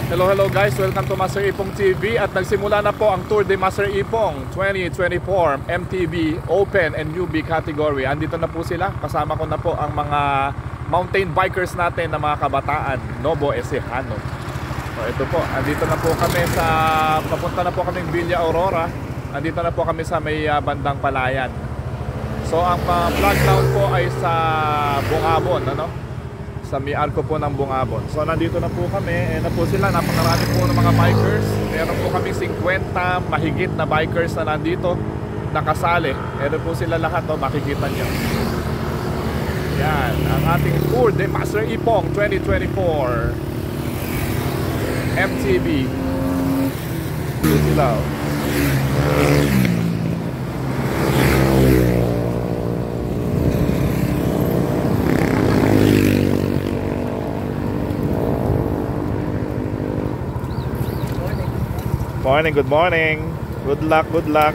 Hello guys, welcome to Master Ipong TV. At nagsimula na po ang Tour de Master Ipong 2024 MTB Open and Newbie category. Andito na po sila, kasama ko na po ang mga mountain bikers natin na mga kabataan, Novo Ecijano. So ito po, andito na po kami sa, papunta na po kami Villa Aurora. Andito na po kami sa may bandang Palayan. So ang flag down po ay sa Bungabon, ano? Sa may arko po ng Bungabon. So nandito na po kami, na po sila, napakarami po ng mga bikers. Meron po kami 50 mahigit na bikers na nandito nakasali. Meron po sila lahat, makikita nyo. Yan, ang ating Tour de Master Ipong 2024 MTB. Ito sila. Morning, good morning. Good luck, good luck.